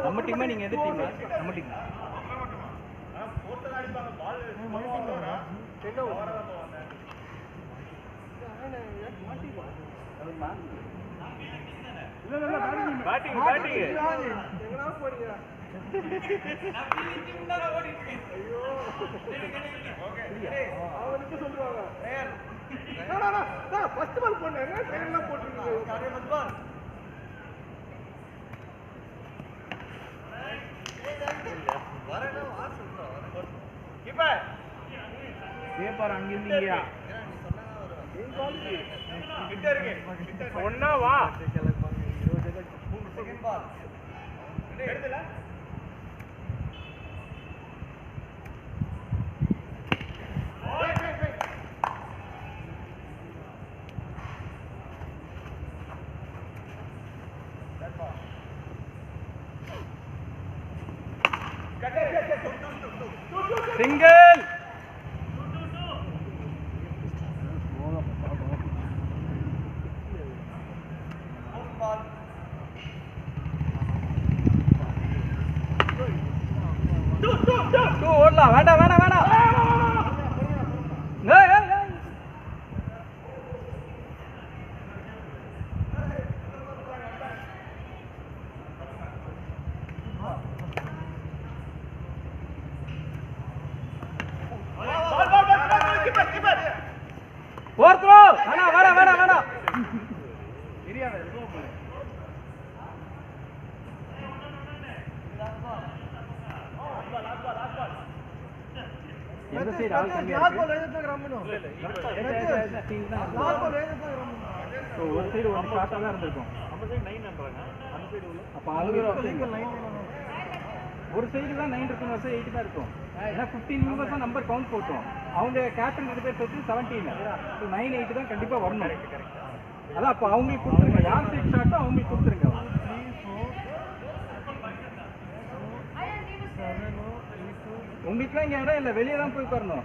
நம்ம டீமா நீங்க எது டீமா? நம்ம டீம். பேட்டிங் எங்கடா போறீங்க? ஐயோ அவனுக்கு சொல்லுவாங்க ஃபர்ஸ்ட் பால் போடுங்க செகண்ட் போட்டுருக்கீங்க காரிய ஃபர்ஸ்ட் பால் வரேனா வா சொல்றா கீப்பர் கீப்பர் அங்க இருந்தீங்கயா நீ சொன்னா வரும் ஏன் பால் கிட்ட இருக்கு சொன்னா வா 20 செகண்ட் பால் எடுதுல single ஓடலாம் வேண்டாம் வேண்டாம் வேண்டாம் fourth row வேணாம் வேணாம் வேணாம் வேணாம் தெரியாத எந்த சைடு ஆல் கம்மியா இருக்கு லாஸ்ட் பால் எழுதுங்க ரம்மனோ லாஸ்ட் பால் எழுதுங்க ரம்மனோ ஒரு சைடு ஒரு ஷாட்டா தான் இருந்திருக்கும் நம்ம சைடு 9ன்றாங்க அந்த சைடு உள்ள அப்ப அவங்க 9 ஒரு சைடு தான் 9 இருக்கும் ஒரு சைடு 8 தான் இருக்கும் ஏன்னா 15 மெம்பர்ஸ் தான் நம்பர் கவுண்ட் போட்டோம் அவங்க கேப்டன் ரெண்டு பேர் சேர்த்து 17 ஸோ 9 8 தான் கண்டிப்பா வரணும் அதான் அப்போ அவங்களுக்கு கொடுத்துருங்க யார் சைடு ஷாட்டோ அவங்களுக்கு கொடுத்துருங்க உங்களுக்குலாம் இங்கே இடம் இல்லை வெளியே தான் போய் வரணும்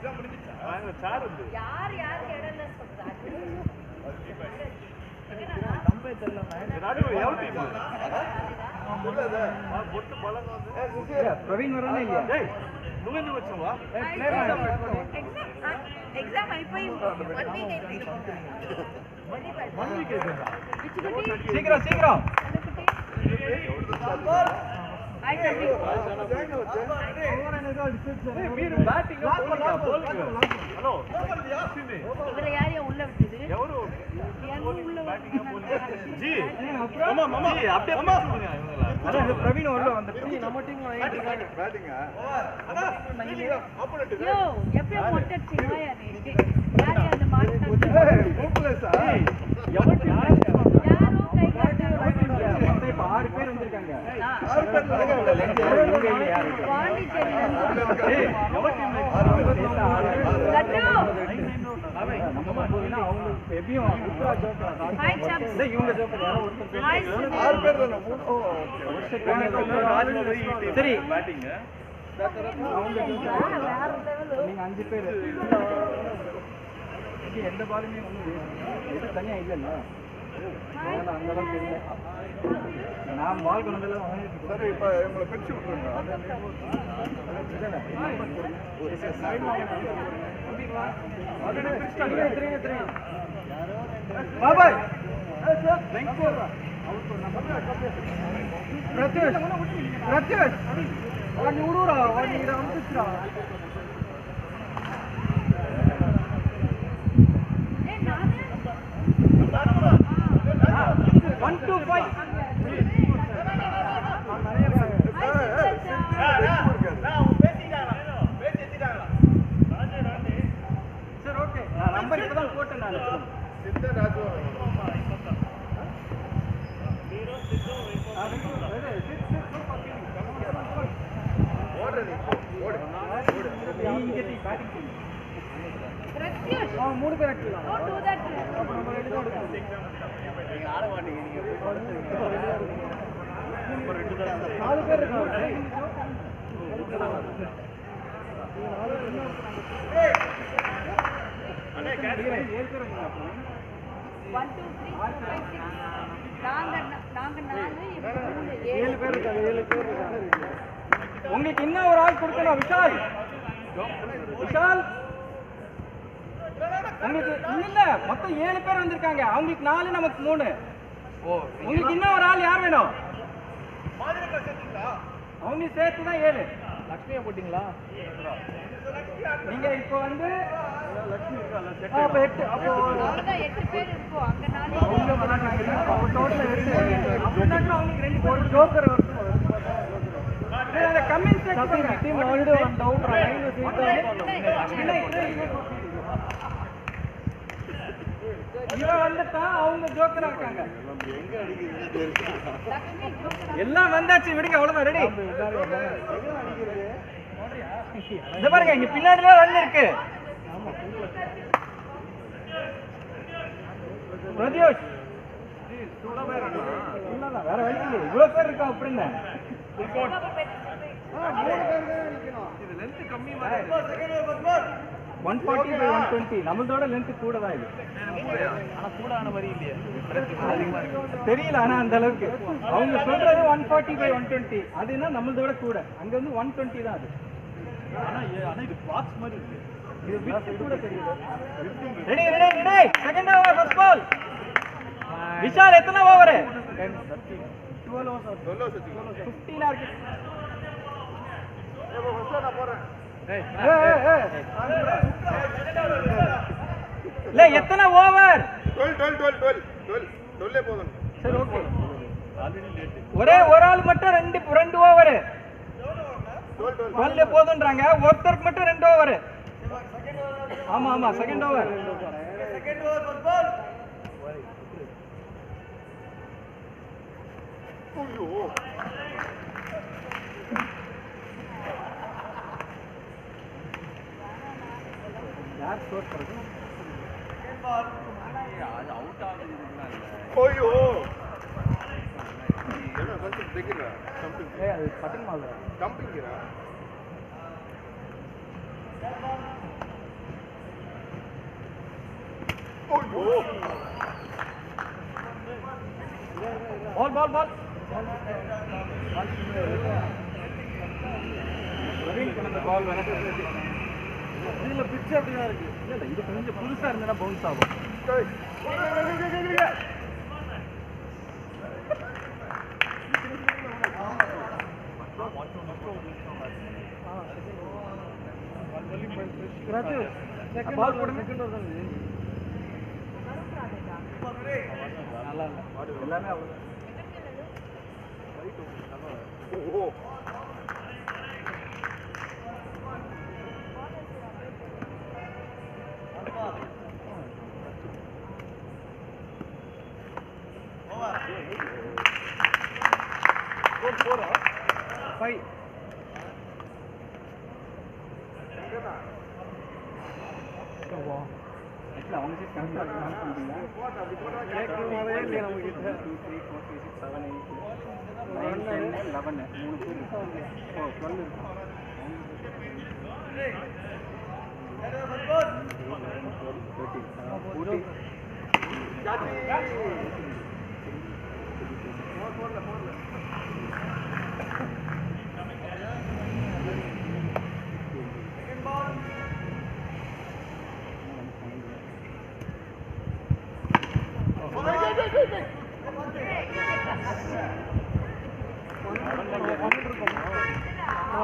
பிரவீன் வரானே இல்லையா சீக்கிரம் சீக்கிரம் பிரவீன் உள்ள வந்து நம்ம டீம் ஆறு பேர் வந்திருக்காங்க சரி நீங்க 5 பேர் எந்த பாலுமே ஒண்ணு தனியா இல்லைல்ல அங்கதான் தெரியல நான் பால் கொண்டதில்ல சரி இப்ப உங்களை பிரிச்சு விட்டுருங்க பாபாய் பிரத்யூஷ் பிரத்யூஷ் நீ விடுறா நீ இதை அனுப்பிச்சுடா 1 to 5 சார் ஓகே நான் நம்பர் இப்பதான் போட்டேன் நான் சித்தராஜு மூணு பேர் நீங்க ஆட மாட்டீங்க நீங்க 4 பேர் இருக்காங்க அண்ணே கேட்க 7 பேர் இருக்காங்க 1 2 3 4 5 6 நாங்க 4 7 பேர் இருக்காங்க. உங்களுக்கு இன்னும் ஒரு ஆள் கொடுக்கணும். விஷால் விஷால் உங்களுக்கு இல்ல மொத்தம் 7 பேர் வந்திருக்காங்க. அவங்களுக்கு 4 நமக்கு 3. உங்களுக்கு இன்னும் ஒரு ஆள் யார் வேணும்? அவங்க சேர்த்து தான் 7. லட்சுமியா போட்டீங்களா? நீங்க இப்போ வந்து அப்ப 8 அப்போ 8 பேர் இருக்கோம். அங்க 4 அவங்க டோட்டல் 8. அப்படின்னா அவங்களுக்கு 2 ஒரு ஜோக்கர் வரும். அந்த comment section team already one down line இவன் வந்துட்டா அவங்க ஜோக்கரா இருக்காங்க. எல்லாம் வந்தாச்சு விடுங்க. அவ்வளவுதான் ரெடி. இந்த பாருங்க இங்க பின்னாடிலாம் ரன் இருக்கு. பிரத்யோஷ் வேற வழி இல்லை. இவ்வளவு பேர் இருக்கா அப்படின்னு 140/120 நம்மளோட லென்த் கூட தான் இது. தெரியல ஆனா அந்த அளவுக்கு அவங்க சொல்றது 140/120 அதுனா நம்மளோட கூட. அங்க வந்து 120 தான் அது. ஆனா இது பாக்ஸ் மாதிரி இருக்கு. இது விட்டு கூட தெரியல. Ready ready ready. Second over first ball. Vishal எத்தனை ஓவர்? 12 ஓவர் 15 இருக்கு. இல்ல எத்தனை ஓவர்? 12 போதும். சரி ஓகே. ஒரே ஒரு ஆள் மட்டும் 2 ஓவர் 12 போதுன்றாங்க. ஒருத்தருக்கு மட்டும் 2 ஓவர். ஆமா ஆமா செகண்ட் ஓவர். யார் ஸ்கோர் பண்றது? அது அவுட் ஆகுது. ஓய்யோ என்ன கொஞ்சம் பிகிரா ஜம்பிங். அது பட்டன் மால்ல ஜம்பிங்ரா. ஓய்யோ பால் ரவீன் பண்ண பால் வேணா. இதுல பிட்ச் அப்படிதான் இருக்கு. இல்ல இது கொஞ்சம் புதுசா இருந்தா பவுன்ஸ் ஆகும். பால் போடுங்க. நல்லா இல்ல எல்லாமே அவ்வளவு. ஓ Five. அவங்க சீட் கரெக்டாக கவுண்ட் பண்ணுறீங்களா? 2 3 4 5 6 7 8 9 10 11 3 பேர் இருக்காங்க. ஓ 12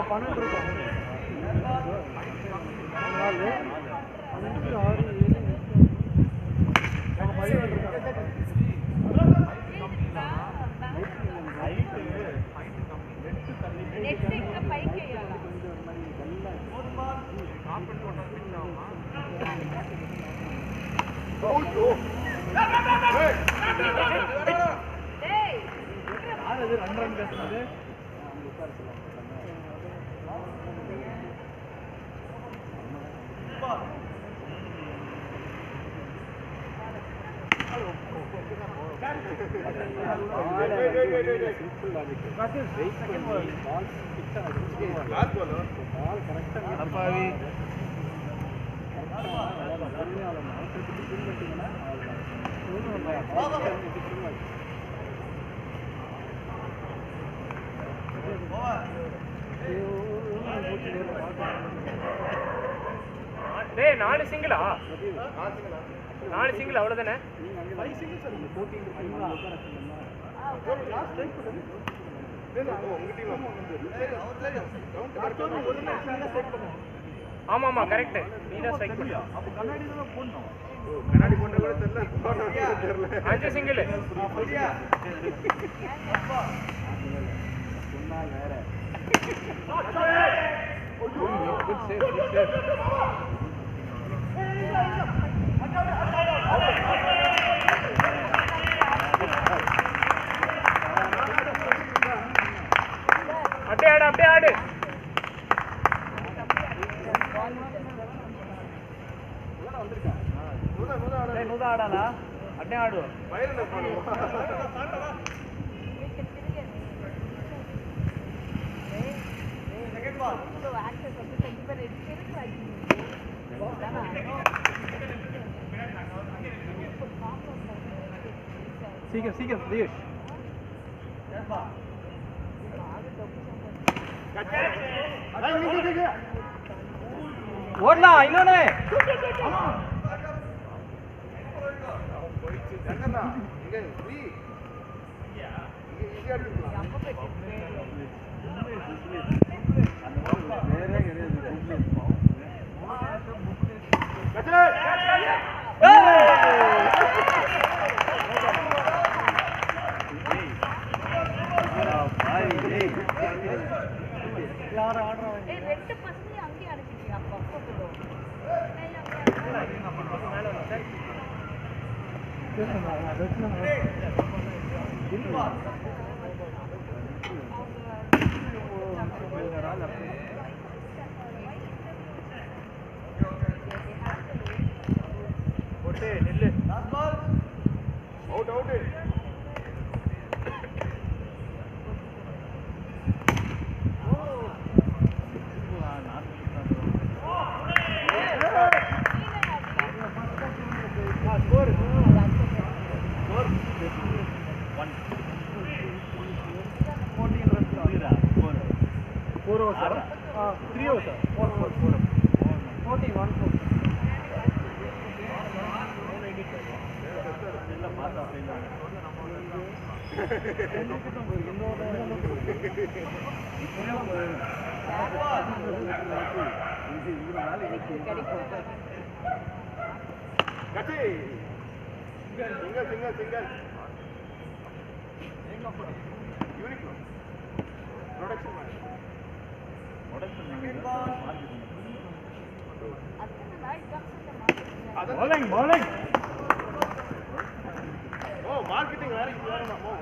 இருக்கும். 12 இருக்கும். 4 5 6 7 டேய் 4 சிங்கிளா 4 சிங்கிள் அவ்வளவுதானே ஆமா ஆமா கரெக்ட் நீ தான் ஸ்ட்ரைக் பண்ணு அப்ப கண்ணாடி தான் போடணும் கண்ணாடி போட்ட கூட தெரியல 5 சிங்கிள் சொன்னா வேற அப்படியே ஆடு ஆடாளா அப்படியே ஆடு சீக்கிரம் தினேஷ் ஓடலாம் இன்னொன்னு இங்க ஃப்ரீ இங்க அடிக்கலாம் out single. Uniqlo. Production man. Bowling. Oh, marketing வேற இங்க வரமா மோ.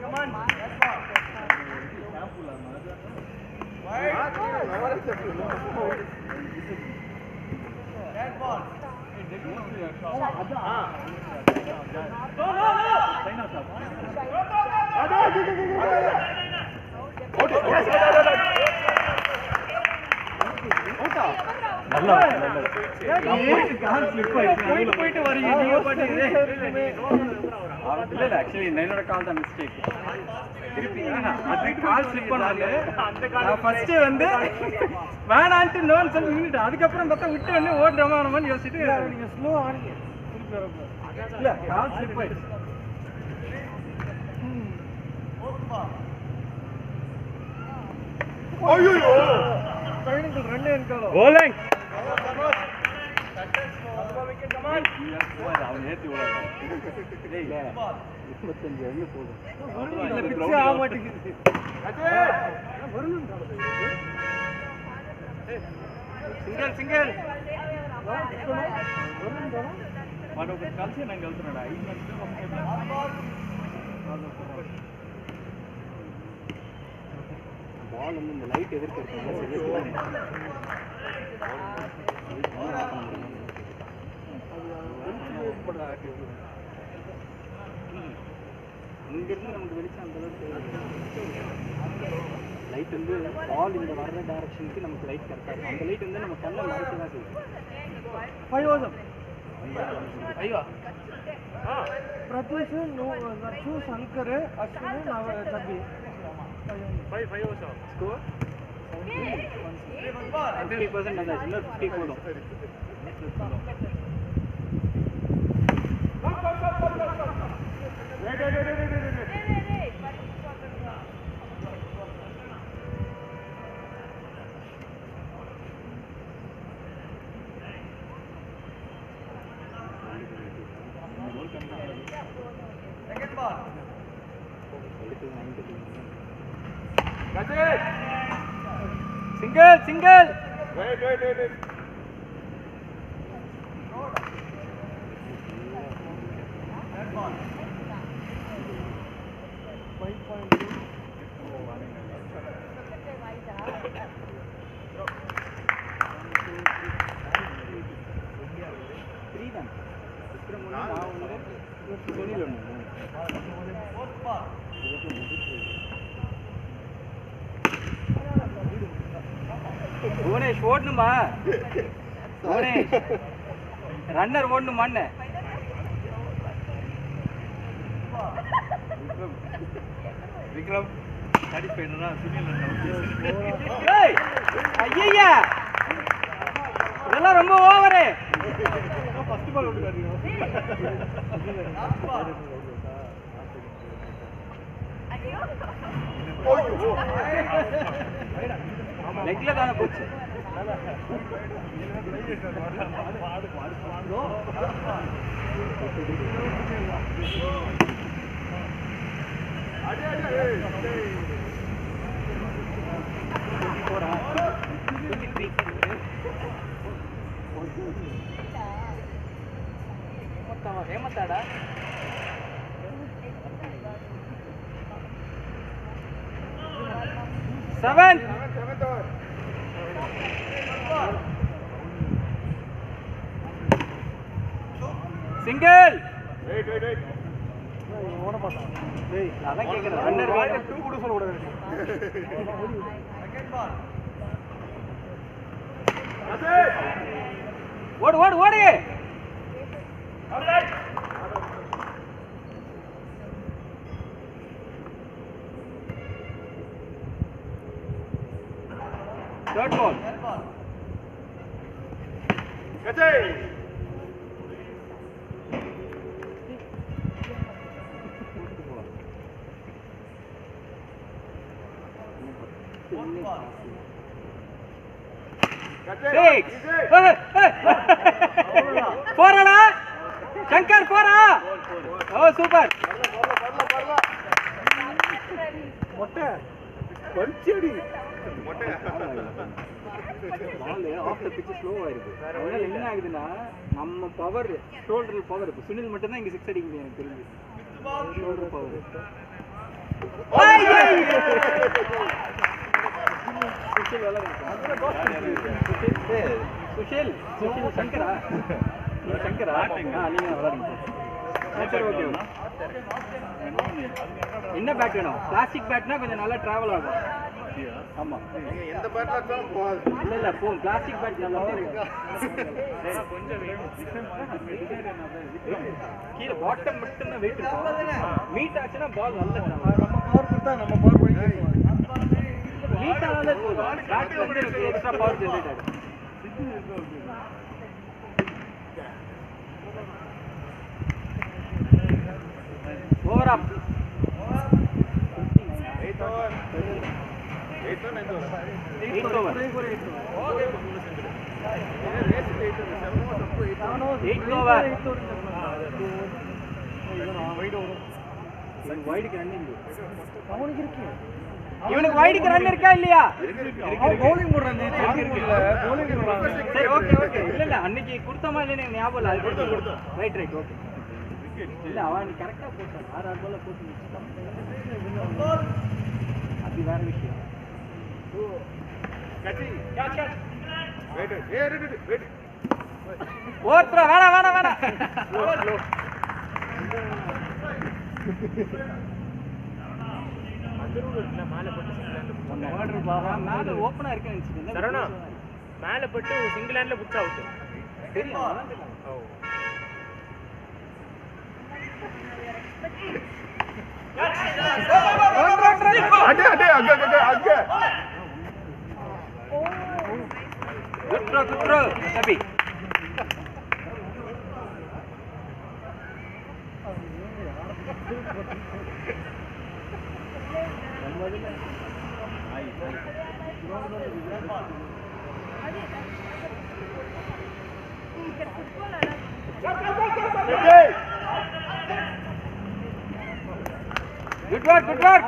Come on. Red ball. போயிட்டு வரீங்க ஆக்சுவலி என்னோட கால் தான் மிஸ்டேக் கால் ஸ்லிப் பண்ணாங்க ஃபர்ஸ்ட் வந்து வேணான்ட்டு நோன்னு சொல்லி நின்றுட்டு அதுக்கப்புறம் பார்த்தா விட்டு வந்து ஓடுறமானு யோசிச்சுட்டு நீங்க ஸ்லோ ஆனீங்க இல்ல கால் ஸ்லிப் ஆயிடுச்சு ஐயோ ட்ரைனிங் ரன் என்காலோ bowling அவன் ஏத்தி விடாத 25 ரன் போதும் பிச்சை ஆக மாட்டேங்குது సింగల్ వాడు కలిసి నేను వెళ్తున్నాడు 5 బాల్ ఉంది లైట్ இங்கிருந்து நமக்கு வெளிச்சம் அந்த அளவுக்கு லைட் வந்து பால் இந்த வர்ற டைரக்ஷனுக்கு நமக்கு லைட் கரெக்டாக இருக்கும் அந்த லைட் வந்து நம்ம கண்ணை மறைக்க தான் செய்யும் ஐயோ ಪ್ರತ್ಯೂಷ್ ನರ್ಸು ಶಂಕರ್ ಅಶ್ವಿನಿ ನಾವು ತಬ್ಬಿ 5 ಓವರ್ಸ್ ஸ்கோர் 50% வந்தாச்சு இன்னும் 50 போதும் single wait புவனேஷ் ஓடணுமா புவனேஷ் ரன்னர் ஓடணுமா விக்ரம் சாட்டிஸ்ஃபைடா சுனில் ஐயா இதெல்லாம் ரொம்ப ஓவரு ஃபர்ஸ்ட் பால் விட்டு காட்டுங்க லெக்ல தானே போச்சு ஏமாத்தாடா செவன் சிங்கிள் ஓட மாட்டான் அதான் கேக்குறேன் ரன்னர் பால் 2 கூட சொல்ல கூடாது செகண்ட் பால் ஓடு ஓடு ஓடு third ball கச்சை போறாடா சங்கர் போறா ஓ சூப்பர் மொட்டை பல்ச்சடி மொட்டை பால் ஆஃப் த பிட்ச் ஸ்லோ ஆயிருக்கு அதனால என்ன ஆகுதுன்னா நம்ம பவர் ஷோல்டர் பவர் இருக்கு சுனில் மட்டும் தான் இங்க 6 அடிக்க முடியும் எனக்கு தெரிஞ்சு ஷோல்டர் பவர் சுஷில் சுஷில் சங்கரா சங்கரா நீங்க விளையாடுங்க சரி ஓகே என்ன பேட் வேணும் பிளாஸ்டிக் பேட்னா கொஞ்சம் நல்லா டிராவல் ஆகும் ஆமா நீங்க எந்த பேட்ல அடிச்சாலும் போகாது இல்ல இல்ல போ பிளாஸ்டிக் பேட் நல்லா கொஞ்சம் கீழ பாட்டம் மட்டும் தான் வெயிட் இருக்கும் மீட் ஆச்சுனா பால் நல்ல நம்ம பவர் கொடுத்தா நம்ம பவர் படிக்க மீட் ஆனாலே போதும் பேட் வந்து எக்ஸ்ட்ரா பவர் ஜெனரேட் ஆகும் over up 8 over 8 9 over 8 over 8 over வைடுக்கு ரன் அவனுக்கு இருக்கு இவனுக்கு வைடுக்கு ரன் இருக்கா இல்லையா பவுலிங் போடுறான் பவுலிங் போடுறான் சரி ஓகே ஓகே இல்ல இல்ல அன்னைக்கு கொடுத்தமா இல்ல எனக்கு ஞாபகம் இல்ல அது கொடுத்தோம் ரைட் ரைட் ஓகே இல்ல அவன் நீ கரெக்ட்டா போட்டான் 6 பால்ல போட்டு முடிச்சிட்டான் அது வேற விஷயம் கச்சி வெயிட் வெயிட் ஓர்த்ரா வேணா வேணா வேணா மேல ஓப்பனா இருக்குன்னு நினைச்சிட்டு சரவணா மேல பட்டு சிங்கிள் ஹேண்ட்ல புட்ஸ் அவுட் தெரியும் அதான் தெரியும். அடே அடே அங்க அங்க அங்க Good throw, Sabi. Good work, good work.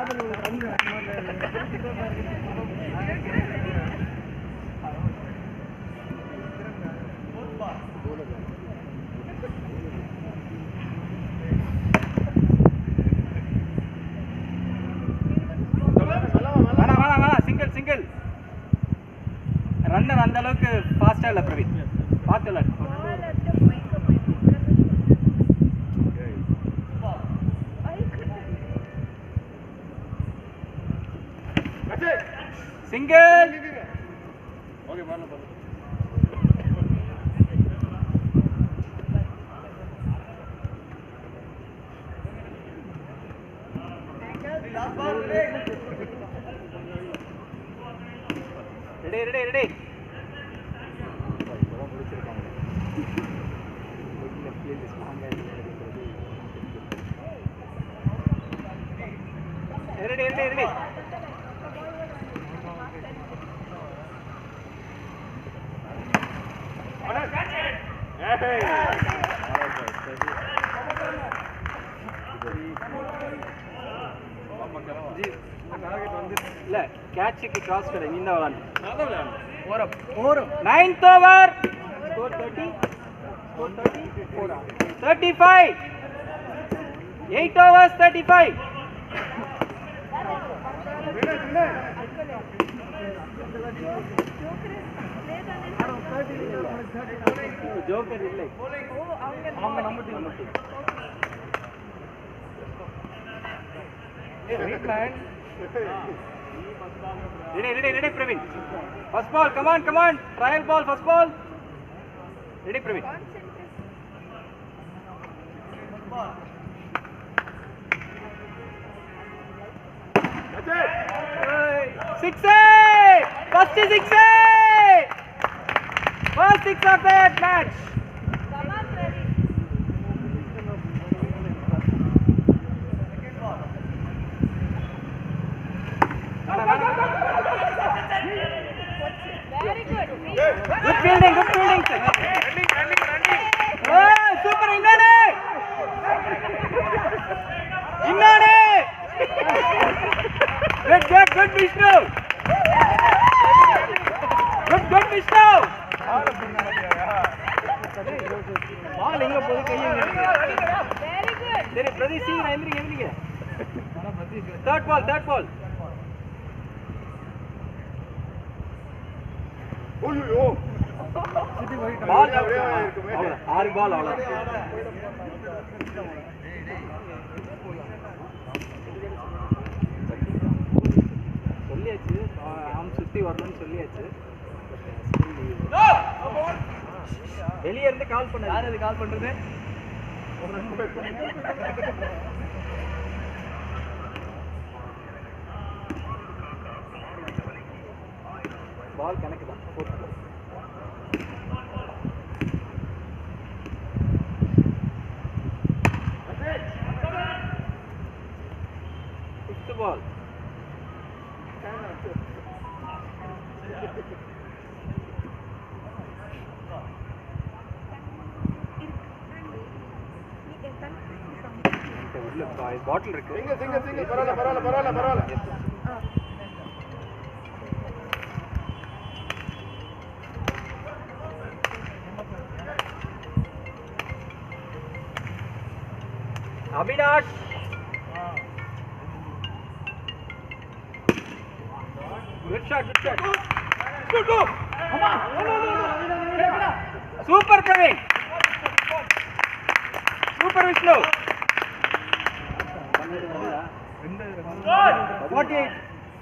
Single runner அந்த அளவுக்கு ஃபாஸ்டா இல்ல பிரவீன் பாத்துல சிங்கிள் ஓகே பண்ணு பண்ணு ரெடி இல்ல கேட்சுக்கு கிராஸ் கடை நீ தான் விளையாடு ஓரம் 9th over score 30 score 35 8 overs 35 joker இல்லை அவங்க நம்ம team Ready, Praveen. First ball, come on. Trial ball, first ball. Ready, Praveen. That's it. 6-8. First is 6-8. First 6 of that match. Come on, Praveen. Very good. Good fielding, sir. Oh, super, innane. Good, Vishnu. Good, Vishnu. Ball inga podi kaiye. Very good. Seri, Pradeep Singh, endringa. Third ball. ஓய்யோ Ball ஒரே இருக்குமே 6 ball அவ்வளவு. சொல்லியாச்சு ஆம் சுத்தி வரணும்னு சொல்லியாச்சு. வெளியே இருந்து கால் பண்ண யார் அது கால் பண்றது? பால் கணக்கு தான் போட்டு ஃபிஃப்த் பால் உள்ள பாட்டில் இருக்கு. சிங்க பரவாயில்ல Avinash. Good shot. Go. Come on. Super Praveen. Super Vishnu.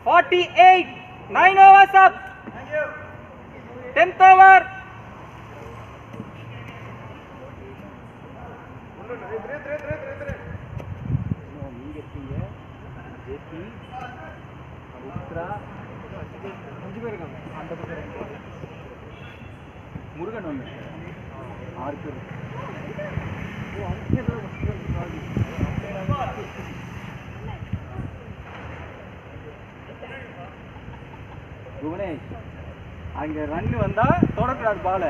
48. 9 overs up. 10th over. நீங்க இருக்கீங்க ஜேபி உத்ரா 5 பேர் இருக்காங்க அந்த பக்கம் முருகன் வந்து 6 பேர் புவனேஷ் அங்க ரன் வந்தா தொடக்கூடாது பால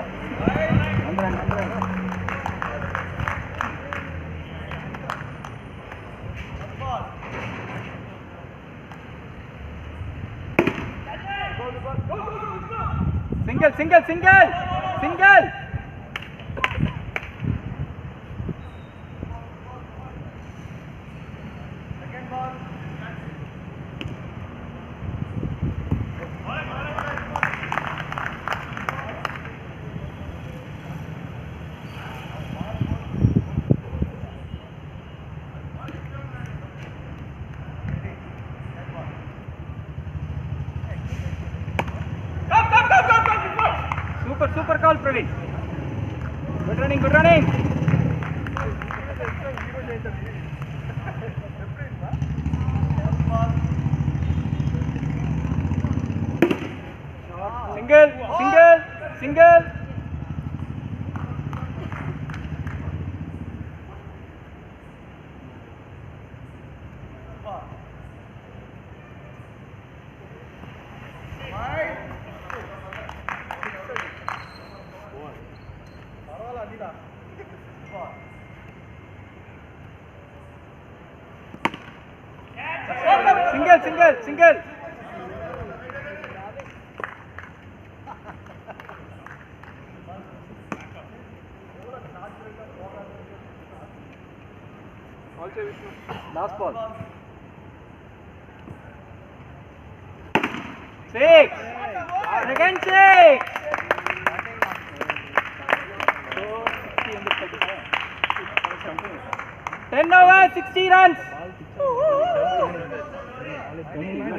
single single single single Super call, Praveen. Good running, good running. Single, single, single. Single, single, single. Last ball. 6. Second 6. 10 over 60 runs.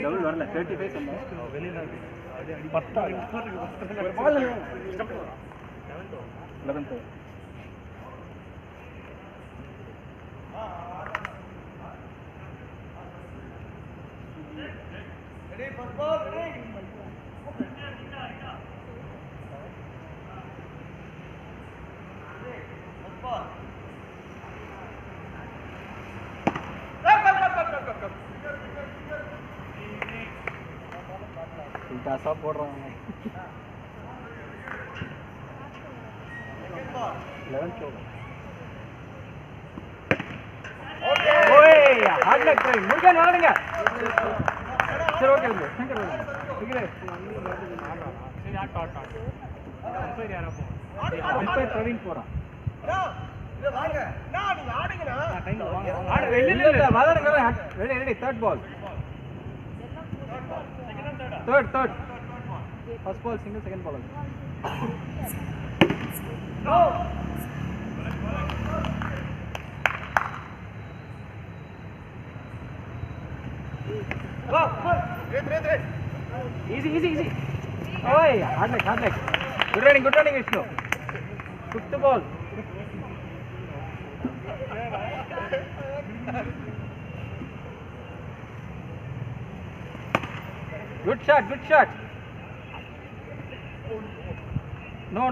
Double வரல 35 சொன்னேன் வெளியில 10 ஒரு ball 11th ready first ball ready first ball உல்டாசா போடுறாங்க 11 ஓய் hard luck try Murugan வாடுங்க சரி okay Shankar சரி ஆட் அம்பையர் யாரா போ அம்பையர் பிரவீன் போறான் இல்ல வாங்க நீங்க ஆடுங்கடா டைம் வாங்க ஆடு இல்ல வாடுங்க ready ready third ball Third. First ball single, second ball. No. Go. Easy. Oh, hard leg. Good running, Vishnu. Fifth ball. Good shot. No.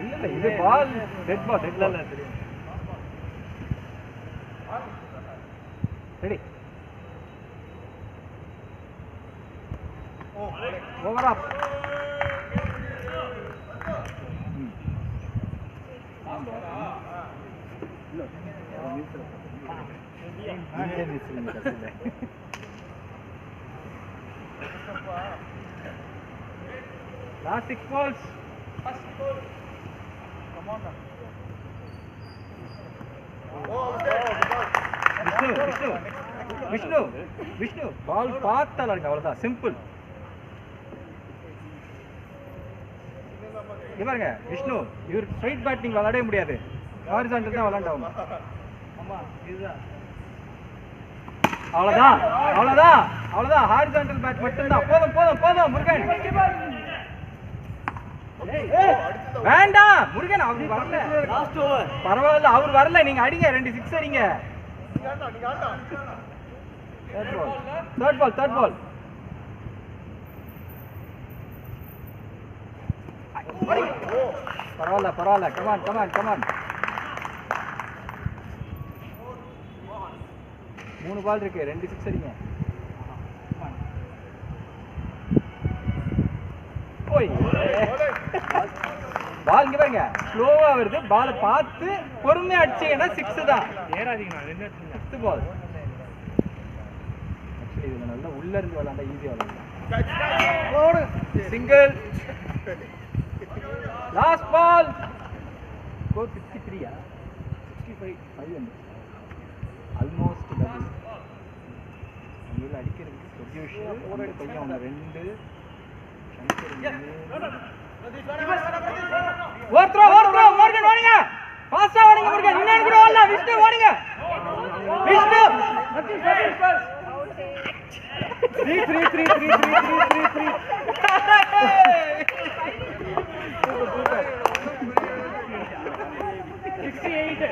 இல்ல இது பால் டெட் பால் இல்ல தெரியும் ready over up last 6 balls. First ball. Come on. Vishnu ball பார்த்தால இருக்கு அவ்வளவுதான் simple. இங்க பாருங்க விஷ்ணு இவர் ஸ்ட்ரைட் பேட்டிங் விளையாடவே முடியாது, ஹாரிசான்டல் தான் விளையாண்டாகும். அவ்வளவுதான் அவ்வளவுதான் அவ்வளவுதான் ஹாரிசான்டல் பேட் மட்டும்தான் போதும் போதும் போதும் முருகன் வேண்டாம் முருகன் அவர் வரல லாஸ்ட் ஓவர் பரவாயில்ல அவர் வரல நீங்க அடிங்க 2 6 அடிங்க தேர்ட் பால் பரவாயில்ல கமான் 3 பால் இருக்கு 2 6 அடிங்க ஓய் பால் இங்க பாருங்க ஸ்லோவா வருது பால் பார்த்து பொறுமையா அடிச்சீங்கன்னா 6 தான் ஏறாதீங்க நான் என்ன 6th பால் ஆக்சுவலி இது நல்லா உள்ள இருந்து விளையாண்டா ஈஸியா விளையாடலாம் சிங்கிள் லாஸ்ட் பால் ஸ்கோர் 63 ஆ 65 வந்து ஆல்மோஸ்ட் டபுள் உள்ள அடிக்கிறதுக்கு பிரத்யூஷ் ஒரு பையன் ஒன்று 2 ஓர்த்ரோ மார்கன் ஓடுங்க ஃபாஸ்டா ஓடுங்க மார்கன் இன்னொரு கூட ஓடல விஷ்ணு ஓடுங்க விஷ்ணு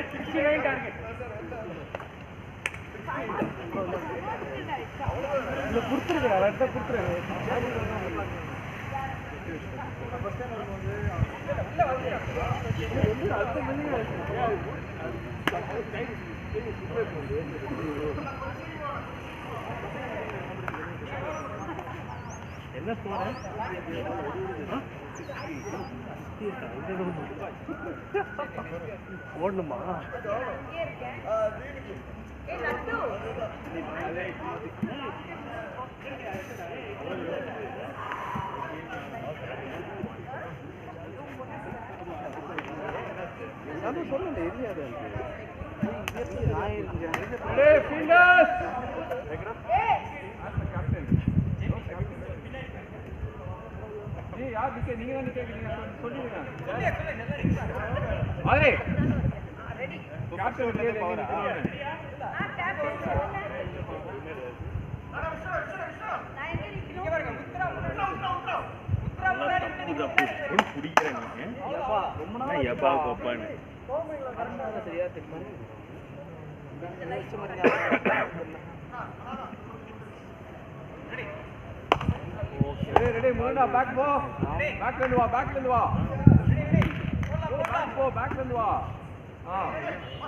69 டார்கெட் என்ன ஸ்கோர் ஓடணுமா நீங்க தான் கேக்குறீங்க சொல்லுங்க அதே கேப்டன் பவரா சரியா தெரியுமா ரெடி முருகா பேக் போ பேக்ல இருந்து வா பேக்ல இருந்து வா போ பேக்ல இருந்து வா ஆ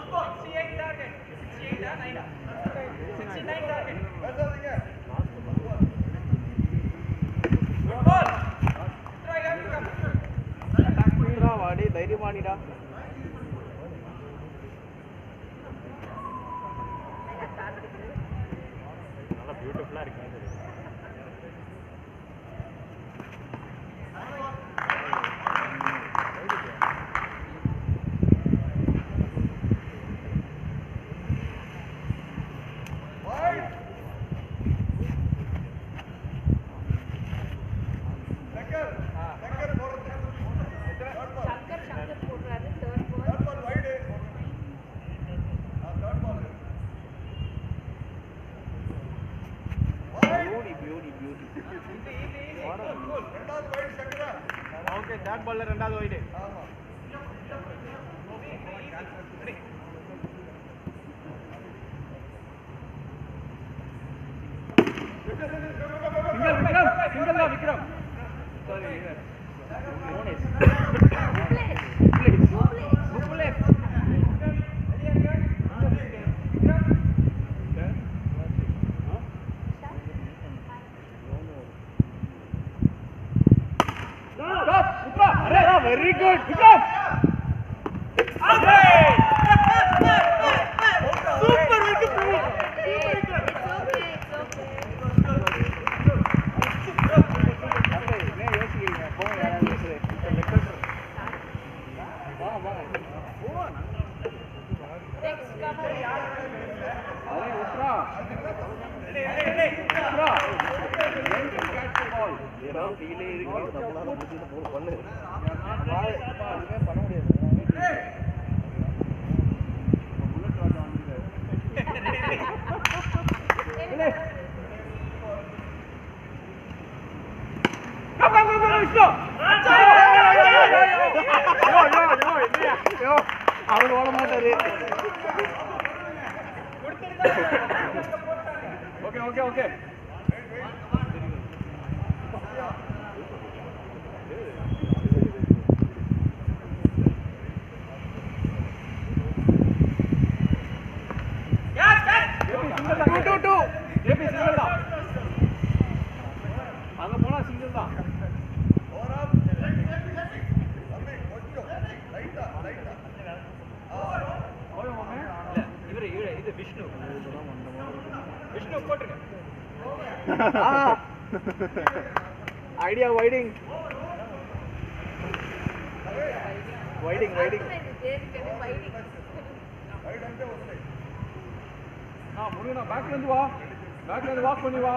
68 டார்கெட் 68 69 டார்கெட் பேசாதீங்க கோல் ட்ரை கம் அட்டாக் பண்றா வாடி தைரியமானிடா நல்லா பியூட்டிஃபுல்லா இருக்கு ஓகே தேர்ட் பால்ல ரெண்டாவது wide single Vikram sorry very good Vikram super பண்ண முடியாது Okay. அங்க போனா சிங்கிள் தான். இது விஷ்ணு போட்டுருங்க. ஐடியா வைடிங் முருகனா பேக்ல இருந்து வாக் பண்ணி வா.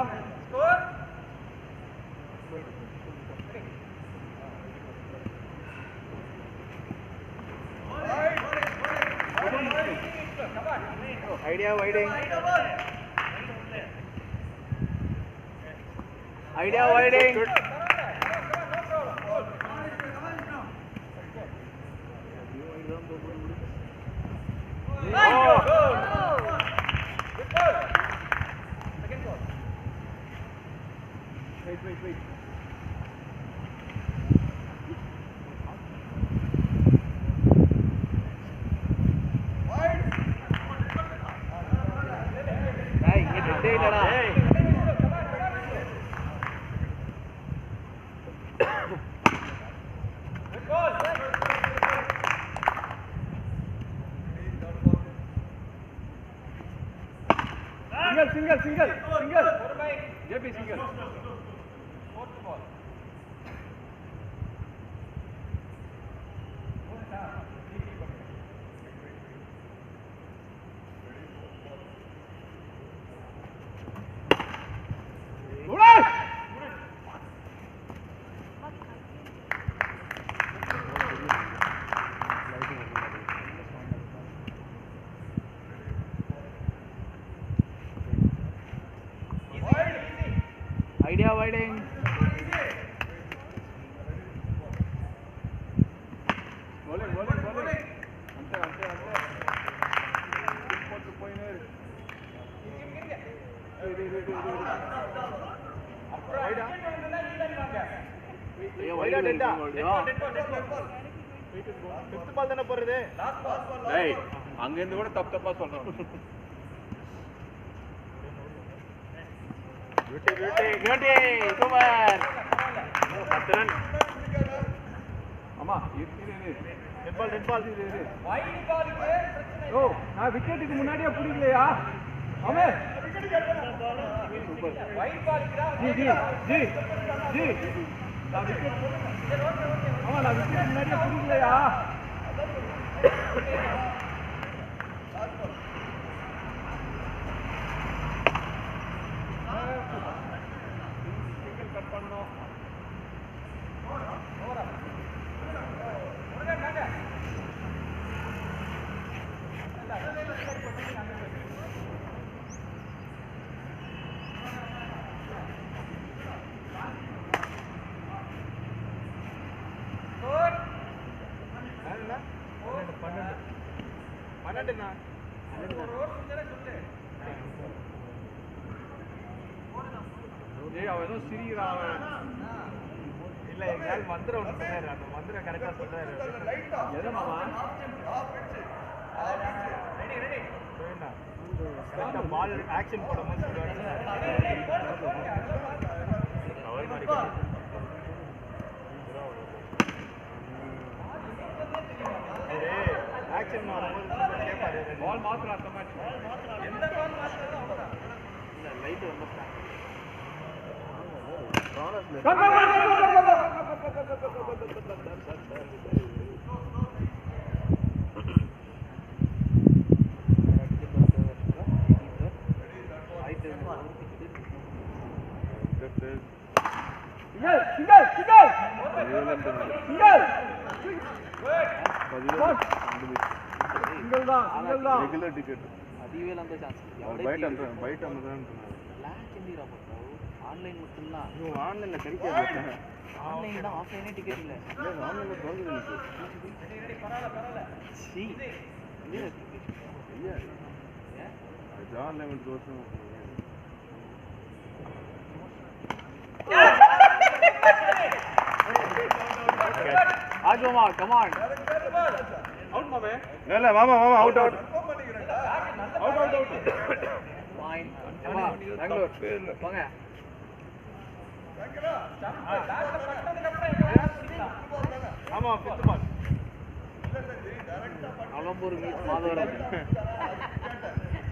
Idea waiting Wait. Single. JP single. Fourth ball. Idea winding. Bowling. Ante. Fourth point. Fifth ball தான போறது. டேய் அங்க இருந்து கூட தப்பா சொல்றோம். Beauty, super. Patran. Amma, இரு. Dead ball. Wide ball க்கு பிரச்சனை. ஓ, நான் விக்கெட்டுக்கு முன்னாடியே புடிக்கலையா? ஆமே. சூப்பர். Wide ball க்கு ஜி. நான் விக்கெட் ஆமா நான் விக்கெட் முன்னாடியே புடிக்கலையா? அவன் சிரிக்கிறான். இல்ல எங்களால் மந்திரம் ஒன்று சொன்னாரு. அந்த மந்திரம் கரெக்டா சொன்னாரு. எதை மாமா? ரெடி. கரெக்டா பால் ஆக்ஷன் போடும்போது சொல்லுவாரு. அவர் மாதிரி ஆக்ஷன் வரும்போது கேட்பாரு. பால் மாத்திரம் அந்த மாதிரி எந்த பால் மாத்திரம் அவதான். இல்ல லைட் வந்து రెగ్యులర్ టికెట్ அதிவேல அந்த சான்ஸ் బయట అంటున్నారు லாக் எந்திரா போறோம் ஆன்லைன் மட்டும் தான் నువ్వు ఆన్లైన్ లో కరికేది ஆன்லைன் தான் ஆஃப்லைனே டிக்கெட் இல்ல లేదు ఆన్లైన్ లో దొరకదు నీకు రెడీ పరాల సి అది ఆన్లైన్ కోసం ஆஜோமா கமான் அவுட் மாமே இல்ல மாமா அவுட் ஃபைன் அம்மா பெங்களூர் வாங்க ஆமா fifth ball Nalampur meets Madhavaram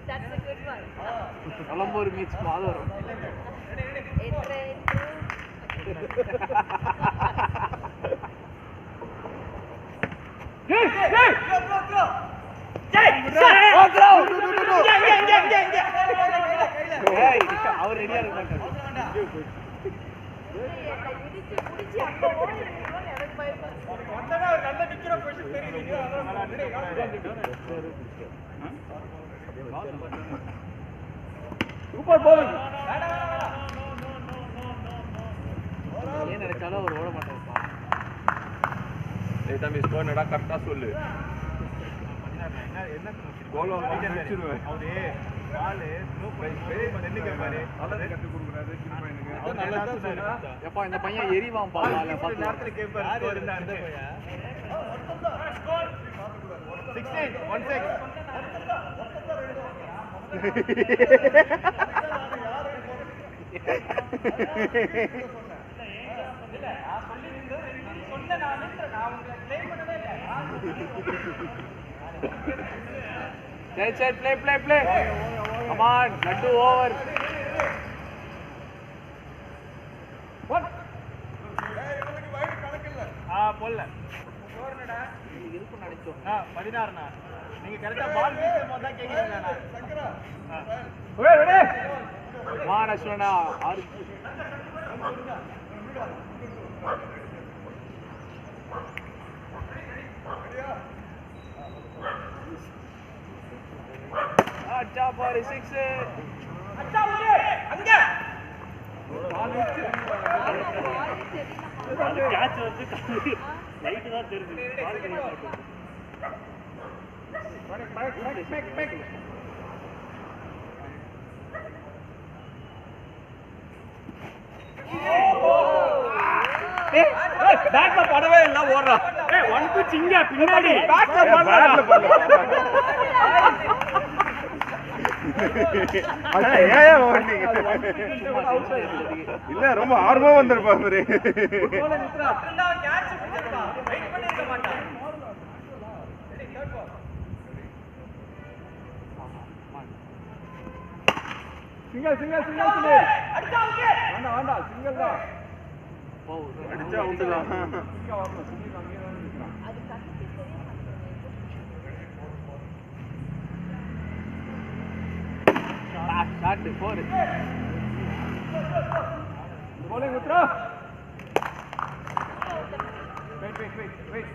That's a good one. Nalampur meets Madhavaram அவர் ரெடியா இருக்க மாட்டாரு சூப்பர் பவுல் ஏன் நினைச்சாலும் அவர் ஓட மாட்டாருப்பா ஏய் தம்பி ஸ்கோர் நடா கரெக்டா சொல்லு கோல் முடிச்சிடுவேன் அவரு பால் ஸ்லோ பண்ணி நின்னு கேப்பாரு நல்லது கத்து கொடுக்குறாரு சின்ன பையனுக்கு நல்லதா சொன்னாரு எப்பா இந்த பையன் எரிவான் பால நேரத்துல கேப்பாரு ஸ்கோர் என்ன அந்த பையன் 16 Set, play. Come on, Laddu over. What? போல்ல இருக்கும் நினைச்சோம் 16 நீங்க கரெக்ட்டா பால் வீசும் போது தான் கேக்குறீங்க நான் Come on, Ashwina. अच्छा for 6 அச்சா ஒரே அங்க கேட்ச் வந்து லைட் தான் தெரியுது பேட்ல படவே இல்ல ஓடுறா ஏய் ஒன் பிச் இங்க பின்னாடி பேட்ல படல இல்ல ரொம்ப ஆர்வமா வந்திருப்பாரு சிங்கிள் வேண்டாம் சிங்கிள் தான் அடிச்சா அவுட்டுதான் Shot 4. Bowling Uttara. Wait.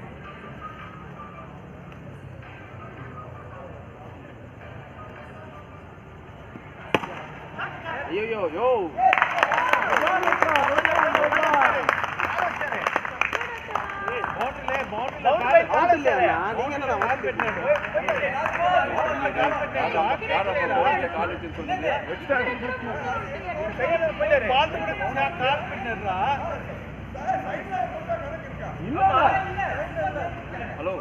Yo. Hello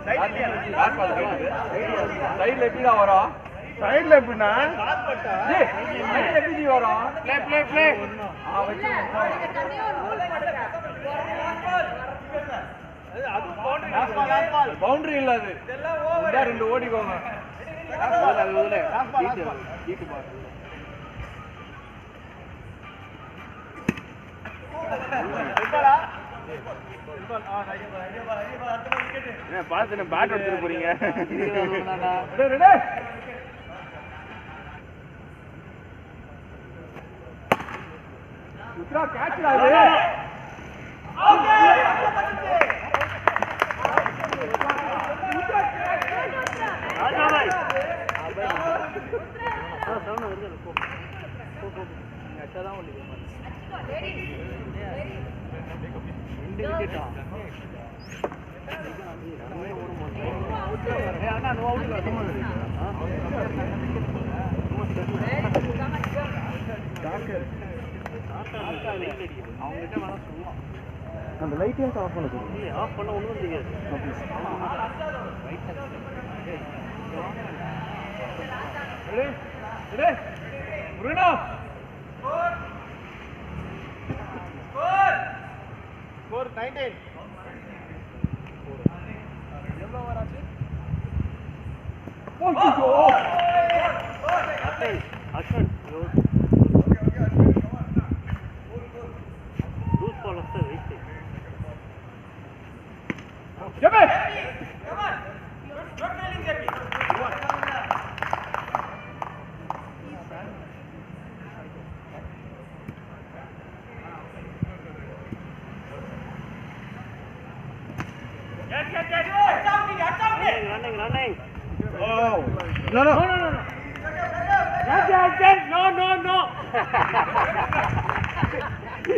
சைடுல எப்படிடா வரும் சைடுல எப்படின்னா எப்படி வரும் ப்ளே பவுண்டரி இல்ல அது இதெல்லாம் ரெண்டு ஓடிக்கோங்க பார்த்து பேட் எடுத்துட்டு போறீங்க உத்ரா கேட்ச் ஆகுது அவங்ககிட்ட வேணா சொல்லலாம் அந்த லைட்டையும் ஆஃப் பண்ண சொல்லு. இல்லை ஆஃப் பண்ண ஒன்றும் தெரியாது. Bruno! Score 19. Ashwin, loose ball after wasting. Jimmy! Come on. Not trailing, Jeffy. Running. Oh. No. No. No.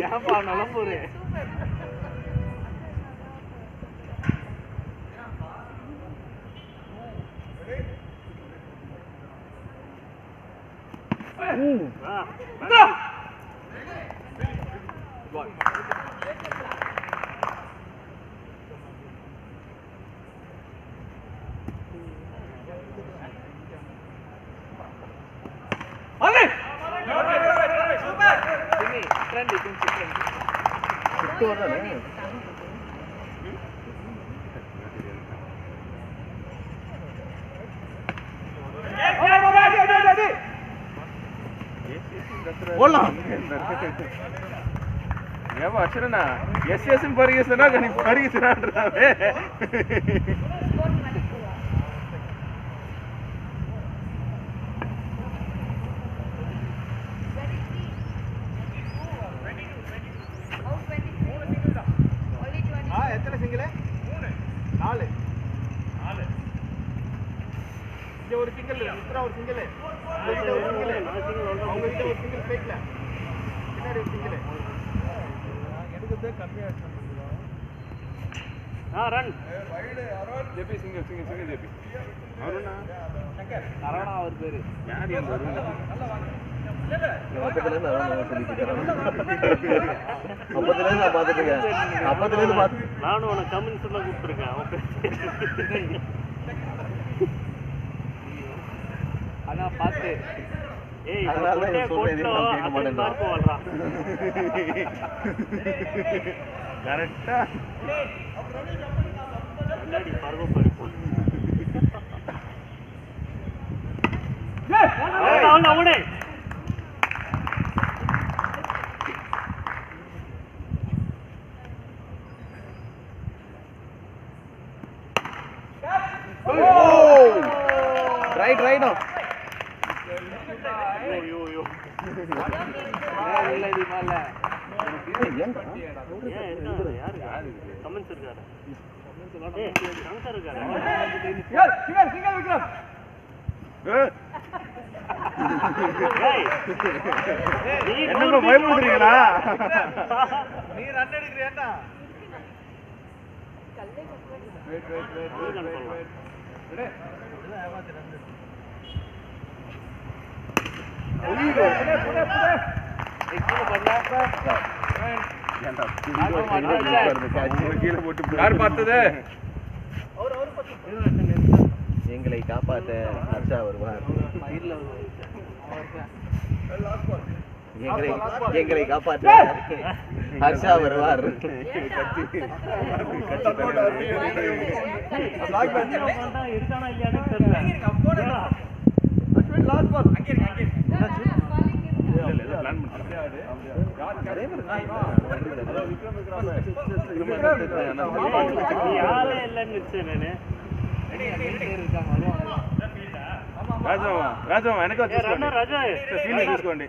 ஏன்பா நலம்பூரு ஏவா அச்சரனா எஸ் பரிகசனா கனி பரிகசனான்றாவே எத்தனை சிங்கிள் 4 இங்க ஒரு சிங்கிள் இத்ரா ஒரு சிங்கிள் இங்க ஒரு சிங்கிள் அவங்க கிட்ட ஒரு சிங்கிள் ஃபேக்ல பின்னாடி ஒரு சிங்கிள் எடுக்கதே கம்மியா இருக்கு run JP single JP Aruna அரணா அவர் பேரு யார் இந்த அருணா அப்பத்துலேருந்து அதான் சொல்லிட்டு அப்பத்துலேருந்து நான் பார்த்துட்டு அப்பத்துலேருந்து பார்த்து நானும் உனக்கு கமெண்ட்ஸ்ல கூப்பிட்டுருக்கேன் அவன் ஆனா பார்த்து ஏய் அதனால தான் இவன் சொல்றேன், கோட்ல நான் கேட்க மாட்டேன் நான். மார்க் வாழ்றான் கரெக்டா முன்னாடி பர்வ படிப்போம் அவனே ரைட் ஐயோ இல்ல இது மேல ஏன் என்ன யாரு கமெண்ட்ஸ் இருக்காரு ஏய் சங்கர் இருக்காரு சிங்கல் விக்ரம் ஏய் நீ என்னப்பா பயப்படுறீங்களா நீ ரன் எடுக்கறியாடா கீழே போட்டு யார் பார்த்தது எங்களை காப்பாற்ற ஹர்ஷா வருவார் எங்களை காப்பாற்ற ஹர்ஷா வருவார் இருக்கானா இல்லையானு தெரியல யாரே இல்லைன்னு நினைச்சேன் రాజమ్మ వెనకాల చూసుకోండి రాజా ఫీల్డ్ చూసుకోండి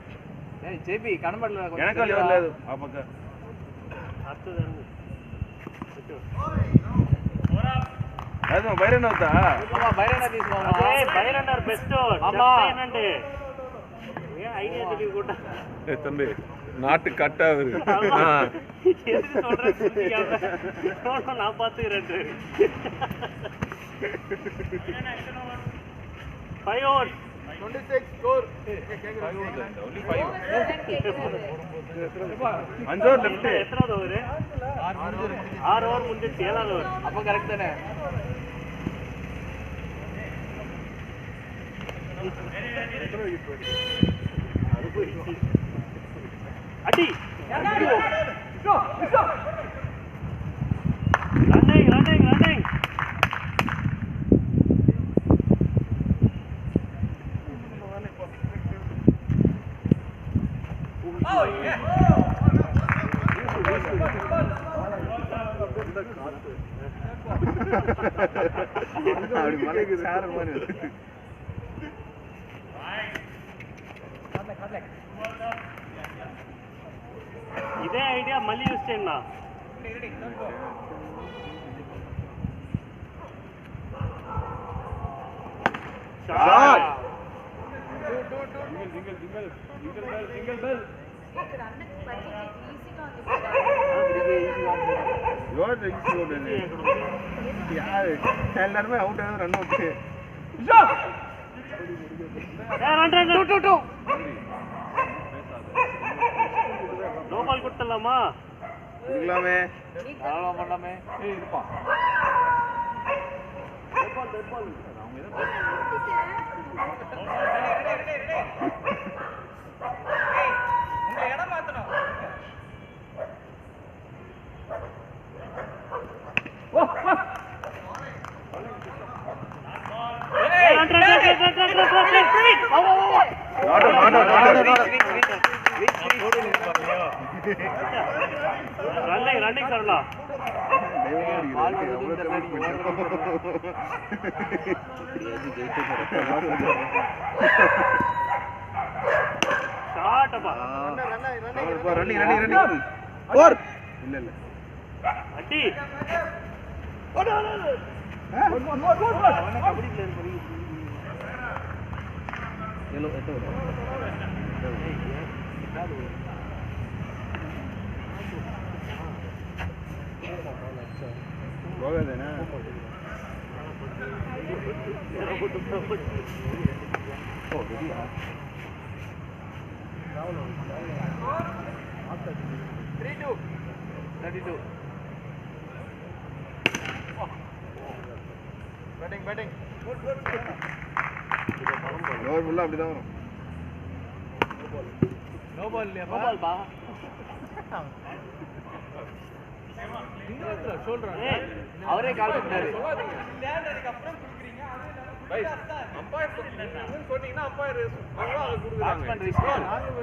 జేపీ కనబడలేదు వెనకాల ఎవరు లేదు ఆ పక్క రాజమ్మ బైరన్ అవుతా అమ్మా బైరన్న తీసుకోమా బైరన్నర్ బెస్ట్ అమ్మా అంటే ఏ ఐడియా తెలియకుండా தம்பி நாட்டு கட்டாவது எதுக்கு சொல்றேன் நான் பார்த்துக்கிறேன் 5 overs 26 score. only 5 அஞ்சு ஓவர் லெஃப்ட். எத்தனாவது ஓவர்? 6 ஓவர் முடிஞ்சிருச்சு. 7வது ஓவர். அப்ப கரெக்ட் தானே? அடி. ரன்னிங். Oh yeah. அப்படி மலை சார மாதிரி இதே ஐடியா மல்லி யூஸ் செய்யலாம். ஷாட். single bell எல்லாருமே அவுட் ஆகுது ரன் அவுட் நோ பால் கொடுத்துடலாமா? இருக்கலாமே பண்ணலாமே. இருப்பா உங்க இடம் மாத்தணும். ரன்னிங் தரலாம். ரன்னிங் இல்ல அடி. போகாதேனா பேட்டிங் ஓவர் ஃபுல்லா அப்படிதான் வரும். நோ பால் இல்லையா? நோ பால் பா. அவரே கால் பண்ணாரு. விளையாடுறதுக்கு அப்புறம் குடுக்குறீங்க. அம்பையர் சொன்னீங்கன்னா அம்பையர் நாங்க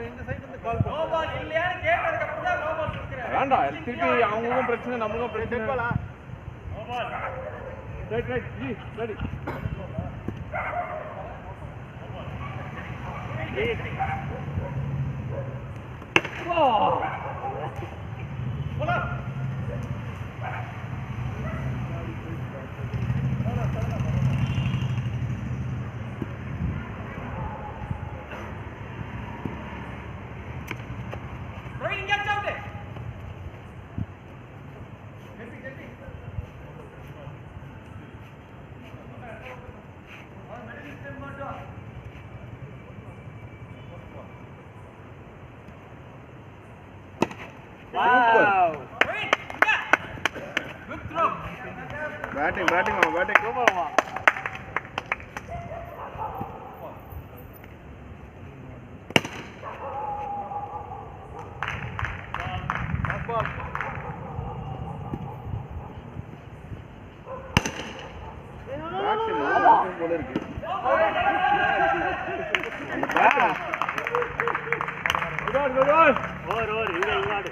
எங்க சைடு இருந்து கால் நோ பால் இல்லையான்னு கேட்டதுக்கு அப்புறம் தான் நோ பால் குடுக்குறேன். வேண்டாம் திருப்பி அவங்களுக்கும் பிரச்சனை நம்மளுக்கும் பிரச்சனை நோ பால் ரைட் ஜி ready Rolling gets out there. Wow. Wait, yeah. Good throw. Batting batting சூப்பர்மா. போல இருக்கு. ஓவர் இங்க ஆடு.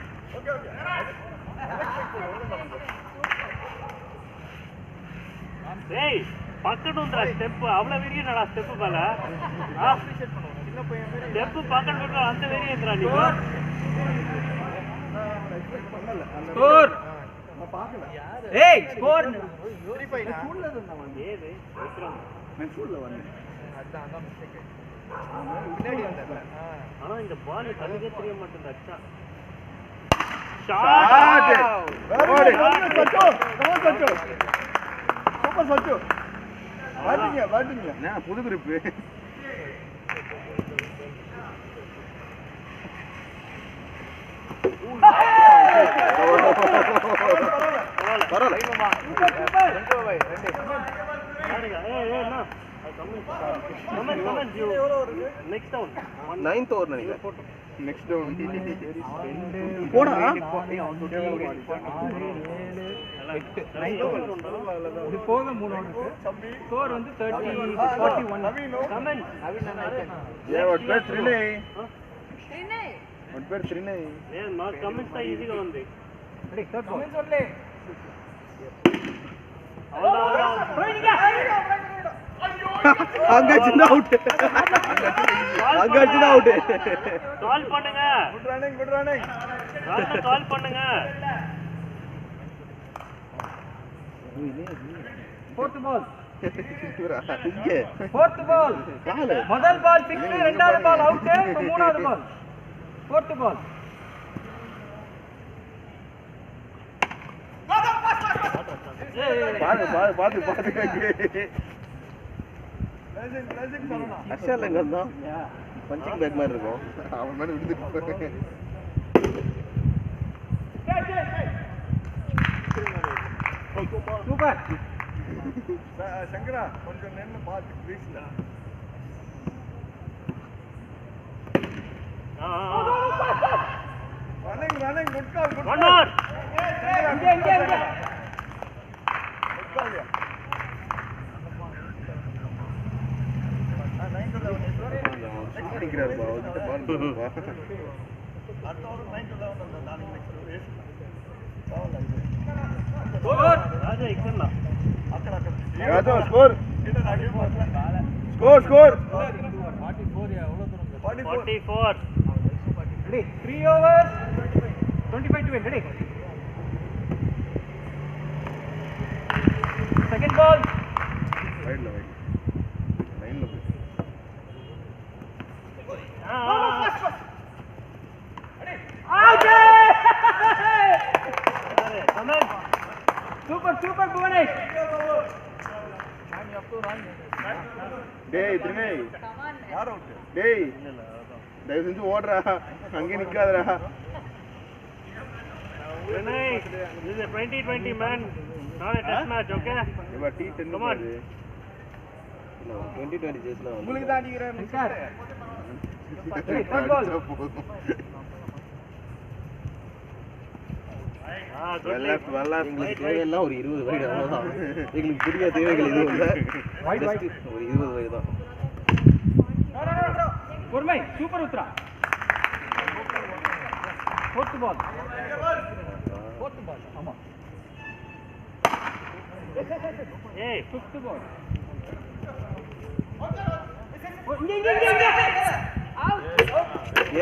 டேய் பக்கத்து வந்துடா ஸ்டெப். அவ்வளவு வெறிய நடா ஸ்டெப் மேல. ஸ்டெப் பக்கத்து வந்து அந்த வெறிய ஏத்துறா நீ. ஸ்கோர் ஏய் ஸ்கோர் 3-5 ஸ்கூல்ல இருந்தான். ஏது விக்ரம். நான் ஸ்கூல்ல வந்தேன். அதான் மிஸ்டேக். பின்னாடி வந்தேன். ஆனா இந்த பால் கண்ணுக்கே தெரிய மாட்டேங்குது. அச்சா shot. Very good Sachu. Come on Sachu. Super Sachu. Batting. என்ன புது grip. Next down 9th over நினைக்கிறேன். நெக்ஸ்ட் டவுன் போடா. இது போக 3 ஓவருக்கு ஸ்கோர் வந்து 30-41. ఏ వాట్ పేరు త్రినై శ్రీనై వాట్ పేరు త్రినై ఏ మా కమెంట్స్ ఈజీగా ఉంది. ரெடி థర్డ్ బాల్ அங்க சின்ன அவுட். அங்க சின்ன அவுட். கால் பண்ணுங்க. Good running. கால் பண்ணுங்க. ஃபோர்த் பால் இங்க ஃபோர்த் பால் கால முதல் பால் 6 இரண்டாவது பால் அவுட் இப்போ மூணாவது பால் ஃபோர்த் பால் பாத்து அஷா லங்க தான் பஞ்சிங் பேக் மாதிரி இருக்கும். அவன் மேல விழுந்துட்டு சூப்பர் சங்கரா கொஞ்சம் நின்னு பாத்து கிரீஸ்ல running good call one more. இங்க அடிக்கிறாரு பா அவர்கிட்ட பால் போடுப்பா. ராஜா இக்கண்ணா. Raja score 44 ready 3 overs 25 to win ready second ball லைன்ல போய் சூப்பர் புவனேஷ் டேய் தினே கமான் யார் அவுட் டேய் தயவு செஞ்சு ஓடுறா அங்கே நிக்காதடா. Vinay, this is a 2020 man, not a test match, okay? இவ T10 Come on. இது 2020 ஜெஸ்ல உங்களுக்கு தான் அடிக்கிறேன் sir third ball. Good luck. எங்களுக்கு தேவையெல்லாம் ஒரு 20 வைடு அவ்வளவுதான். எங்களுக்கு புதிய தேவைகள் எதுவும் இல்ல. ஒரு 20 வைடு தான். பொறுமை சூப்பர் உத்ரா ஃபோர்த் பால் ஆமா Hey, ஃபிஃப்த் பால்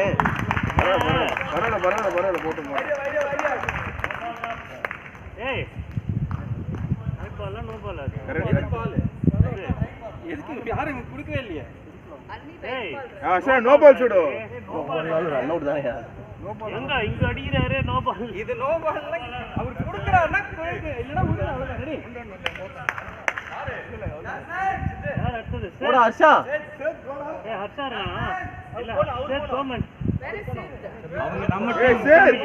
ஏன் பரவாயில்ல போட்டு hey. No ball, no ball. Correct ball எதுக்கு யாரும் கொடுக்கவே இல்லையே அன்னி Hey. Back ball sir no ball சுடு ரன் அவுட் தான் யார் இங்க அடிக்கிறாரு நோ பால். இது நோ பால் அவர் கொடுக்கறாருன்னா போயிடு இல்லனா விடு அவ்வளவுதான் ரெடி யார் அடுத்தது? போடா ஹர்ஷா. ஏய் ஹர்ஷாரா? இல்ல சேத் கோமன். வெரி சிட் அவங்க நம்ம ஏய் சார்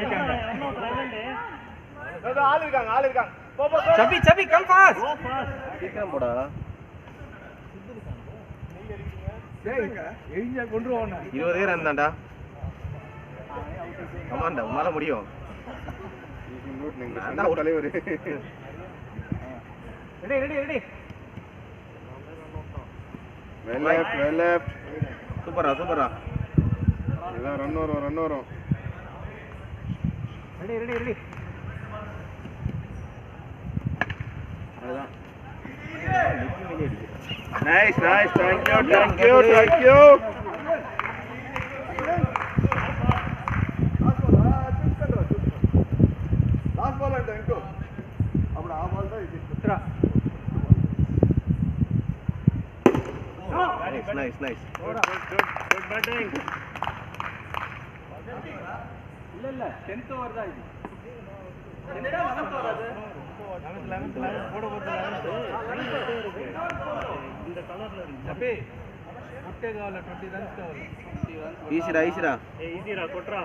அண்ணா பிரவீன் ஏதோ ஆள் இருக்காங்க போ சபி கம் ஃபாஸ்ட் கோ பாஸ். சீக்கிரம் போடா. எழுந்தியா கொண்டு போன 20 ரன் தான்டா. கமாண்டா உன்னால முடியும். நான் தான் தலைவர். ரெடி வெல் லெஃப்ட் சூப்பரா இதான் ரன் வரும் ரெடி அதுதான் nice thank you last ball అంటే ఇంకో అప్పుడు ఆ బాల్ తో ఇది உத்ரா nice Good batting. இல்ல 10th ஓவர் தான் இது என்னடா 11th ஓவர் அது 11th போட போறது இந்த கலர்ல இருக்கு. சபி కొట్టే కావాలి 20 రన్స్ కావాలి ఈసిరా ఈసిరా ఈజీరా కొట్రా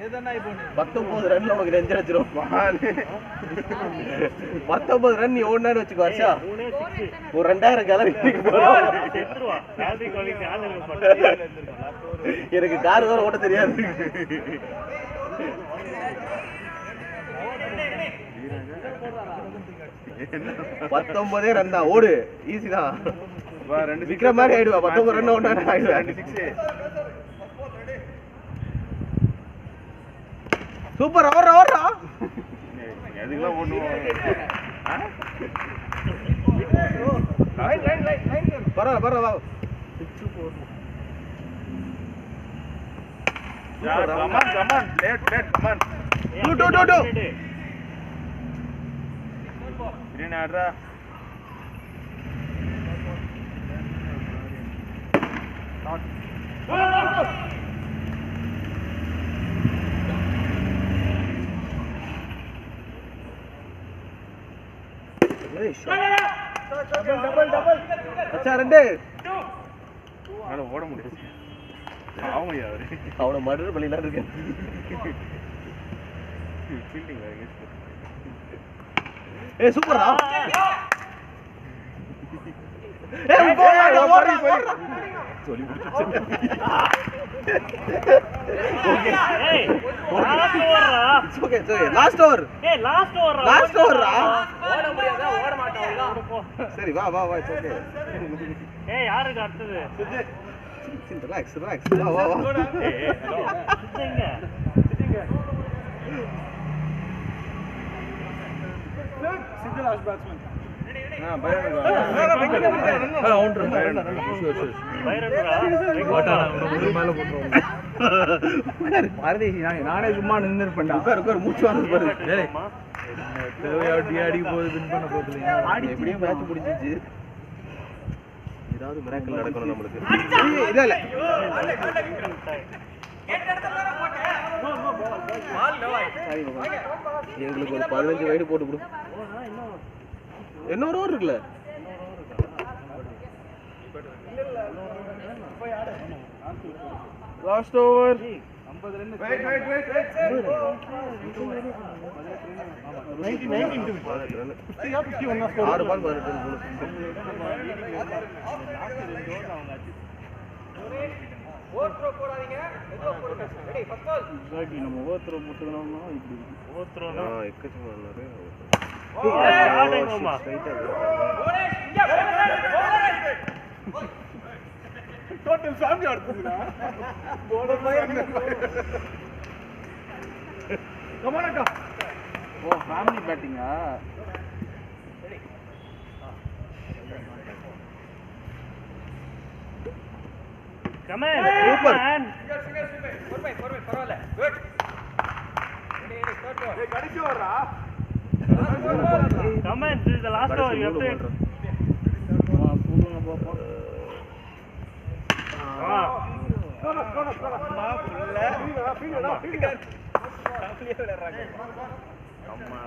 ఏదన్నా అయిపోయింది 19 రన్లు நமக்கு ரெஞ்சு அடிச்சிரும் 19 ரன் நீ ஓடுனான்னு வச்சுக்கோ ஹர்ஷா ஒரு 2000 கலர் செத்துருவா ராதி கோலிக்கு ஆளு எனக்கு கார் வேற ஓட்ட தெரியாது 19 ரன் தான் ஓடு ஈஸி தான் விக்ரம் மாதிரி ஆயிடுவா 19 ரன் ஓடுனா ஆயிடுவேன் சூப்பர் ஓடுறா ஓடுறா எதுக்கெல்லாம் ஓடுவோம் பரவாயில்ல பரவாயில்ல வா come on late come on two green ஆடுறா அச்சா ரெண்டு மேல ஓட முடியாது ஆமாயா அவரு அவன மர்டர் பண்ணிலாம் இருக்கு ஃபீல்டிங் ஏய் சூப்பர்டா சொல்லி முடிச்சு ஏய் லாஸ்ட் ஓவர்ரா ஓகே சரி லாஸ்ட் ஓவர் ஏய் லாஸ்ட் ஓவர்ரா லாஸ்ட் ஓவர்ரா ஓட முடியாதா ஓட மாட்டாங்க சரி வா வா வா ஓகே ஏய் யாருக்கு அடுத்தது ரிலாக்ஸ் ரிலாக்ஸ் வா வா வா ஏய் ஹலோ சித்தங்க சித்து லாஸ்ட் பேட்ஸ்மேன் நானே சும்மா நின்று மூச்சு வாங்க அடிக்க போகுது வின் பண்ண போகுது எப்படியும் மேட்ச் முடிஞ்சிச்சு ஏதாவது மிராக்கிள் நடக்கணும் நம்மளுக்கு இல்ல இல்ல எங்களுக்கு ஒரு 15 வைடு போட்டு கொடு இன்னொரு ஓவர் இருக்குல்ல லாஸ்ட் ஓவர் 50 ரன் ஆறு பால் 18 நம்ம ஓவர்த்ரோ போட்டுக்கணும்னா இப்படி ஓத்ரோ எக்கச்சக்கமா டோட்டல் ஃபேமிலி ஆடுதுடா போர்டர் லைன் கமானக்கா ஓ ஃபேமிலி பேட்டிங்கா கம் ஆன் சூப்பர் பரவாயில்ல குட் ஏய் கடிச்சு வரா come on this is the last over you have to கூடுங்க பாப்போம் அம்மா